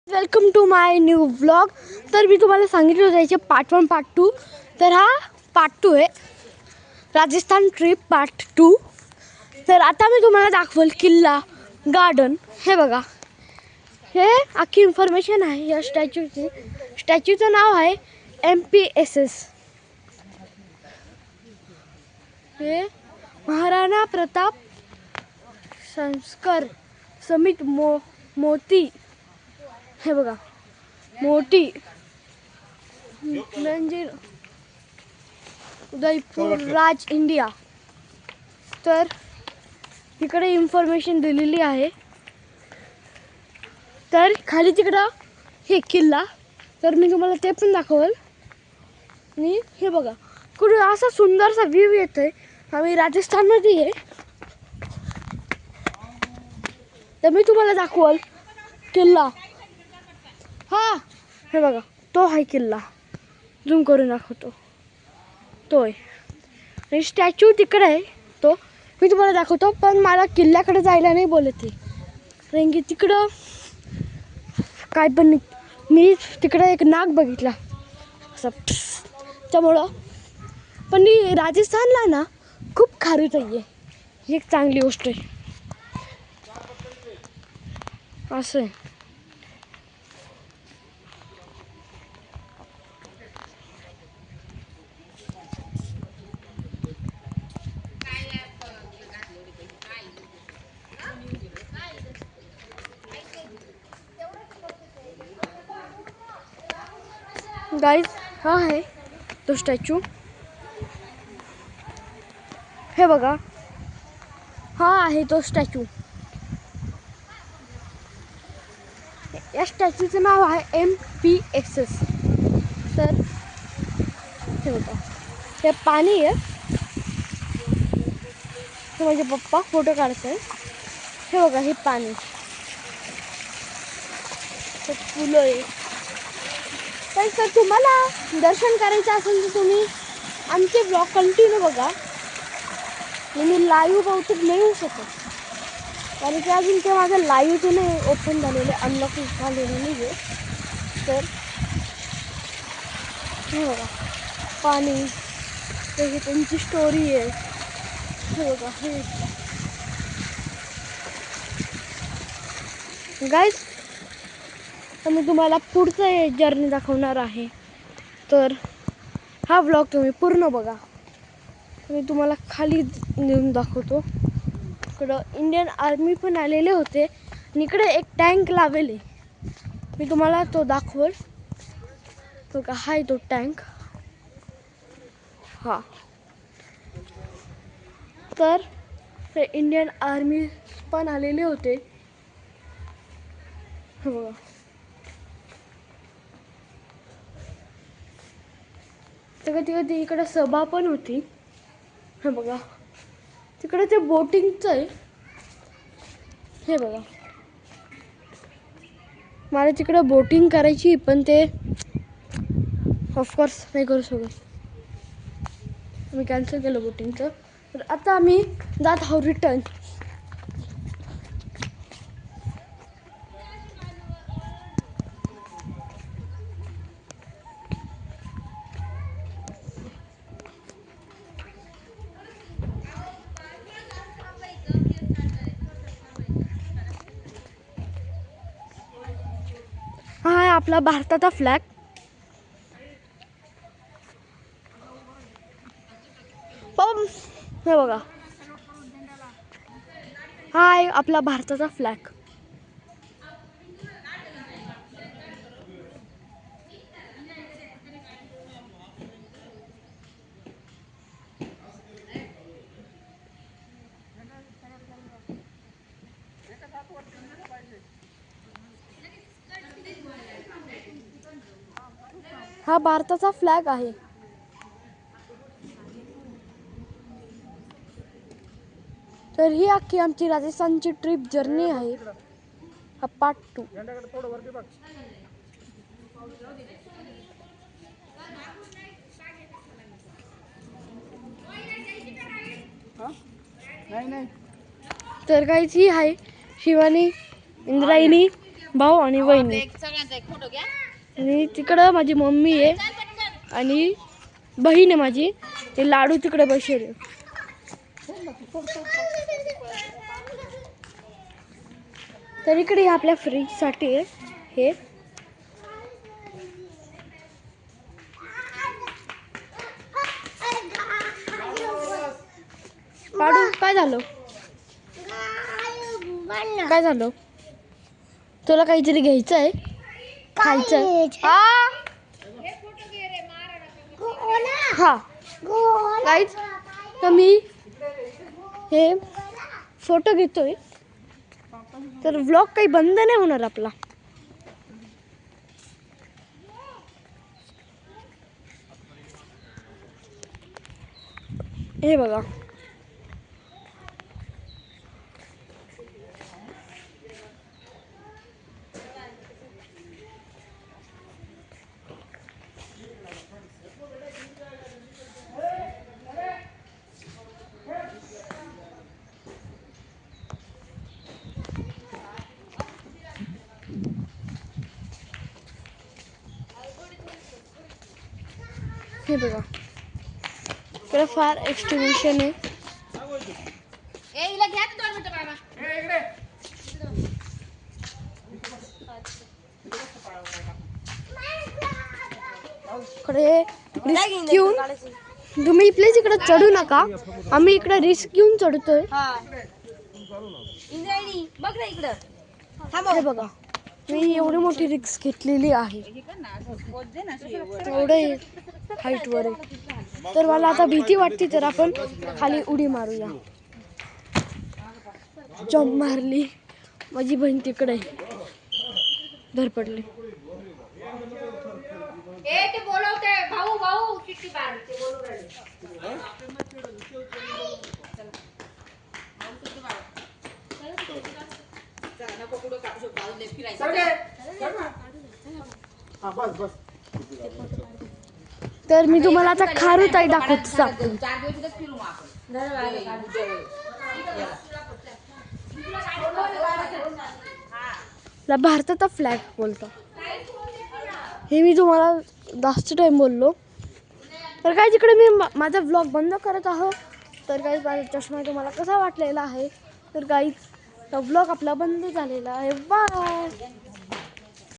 Welcome to my new vlog. तर मी तुम्हाला सांगितलं होतं याचे पार्ट 1 पार्ट 2, तर हा पार्ट 2 आहे, राजस्थान ट्रिप पार्ट 2। तर आता मी तुम्हाला दाखवेल किल्ला, गार्डन। हे बघा, हे अख्खी इन्फॉर्मेशन आहे या स्टॅच्यूची। स्टॅच्यूचं नाव आहे MPSS। हे महाराणा प्रताप संस्कार समित मोती, हे बघा मोठी मंजिल, उदयपूर राज इंडिया। तर इकडे इन्फॉर्मेशन दिलेली आहे। तर खाली तिकडं हे किल्ला, तर मी तुम्हाला ते पण दाखवेल। आणि हे बघा कुठे असा सुंदरसा व्ह्यू येतोय। आम्ही राजस्थानमध्ये आहे, तर मी तुम्हाला दाखवेल किल्ला। हा हे बघा, तो आहे किल्ला, झूम करून दाखवतो, तो आहे। आणि स्टॅच्यू तिकडे आहे, तो मी तुम्हाला दाखवतो। पण मला किल्ल्याकडे जायला नाही बोलत आहे, कारण की तिकडं काय पण मी तिकडे एक नाग बघितला असं, त्यामुळं। पण राजस्थानला ना खूप खारुताई आहे, ही एक चांगली गोष्ट आहे। असं आहे। गाइस, हा आहे तो स्टॅच्यू, हे बघा, हा आहे तो स्टॅच्यू। या स्टॅच्यूचं नाव आहे MPSS। तर हे बघा, हे पाणी आहे, हे माझे पप्पा फोटो काढते। हे बघा, हे पाणी, हे फुलं आहे। तर तुम्हाला दर्शन करायचं असेल तर तुम्ही आमचे ब्लॉग कंटिन्यू बघा। मी लाईव्ह बहुतेक नाही येऊ शकत, कारण की अजून ते माझं लाईव्हचं नाही ओपन झालेलं, अनलॉक झालेलं नाही आहे। तर हे बघा पाणी, हे त्यांची स्टोरी आहे। हे बघा, हे गाइस, तर मी तुम्हाला पुढचं जर्नी दाखवणार आहे। तर हा व्लॉग तुम्ही पूर्ण बघा। मी तुम्हाला खाली नेऊन दाखवतो। इकडं इंडियन आर्मी पण आलेले होते, आणि इकडे एक टँक लावलेले, मी तुम्हाला तो दाखवेल। तो का आहे तो टँक, हा। तर ते इंडियन आर्मी पण आलेले होते, हे बघा। तर कधी इकडे सभा पण होती, हे बघा। तिकडे ते बोटिंगचं आहे, हे बघा। मला तिकडे बोटिंग करायची, पण ते ऑफकोर्स नाही करू शकत, मी कॅन्सल केलं बोटिंगचं। तर आता आम्ही जात आहोत रिटर्न। हा आहे आपला भारताचा फ्लॅग, हे बघा, हा आहे आपला भारताचा फ्लॅग। हा भारताचा फ्लॅग आहे। तर ही अख्खी आमची राजस्थानची ट्रिप जर्नी आहे, हा पार्ट 2। तर गाइस, ही आहे शिवानी, इंद्रायणी, भाऊ आणि वहिनी. आणि तिकडं माझी मम्मी आहे आणि बहीण आहे माझी. ते लाडू तिकडे बसेल. तर इकडे आपल्या फ्रीजसाठी आहे हे. पाडू काय झालं? काय झालं? तुला काहीतरी घ्यायचं आहे, खायचं? हा काहीच. तर मी हे फोटो घेतोय, तर व्लॉग काही बंद नाही होणार आपला. हे बघा, हे बघा, इकडे फार एक्स्टिबिशन आहे. इकडे रिस्क घेऊन तुम्ही प्लीज इकडे चढू नका. आम्ही इकडे रिस्क घेऊन चढतोय. हे बघा, मी एवढी मोठी रिस्क घेतलेली आहे. एवढे हाईट वर आहे. तर मला आता भीती वाटते, तर आपण खाली उडी मारूया. जंप मारली. माझी बहीण तिकडे धरपडली. तर मी तुम्हाला आता खारुताई दाखवतो. भारताचा फ्लॅग बोलतो हे मी तुम्हाला जास्त टाइम बोललो. तर काय तिकडे मी माझा व्लॉग बंद करत आहो. तर काही माझा चष्मा तुम्हाला कसा वाटलेला आहे. तर काही व्लॉग आपला बंद झालेला आहे. बाय.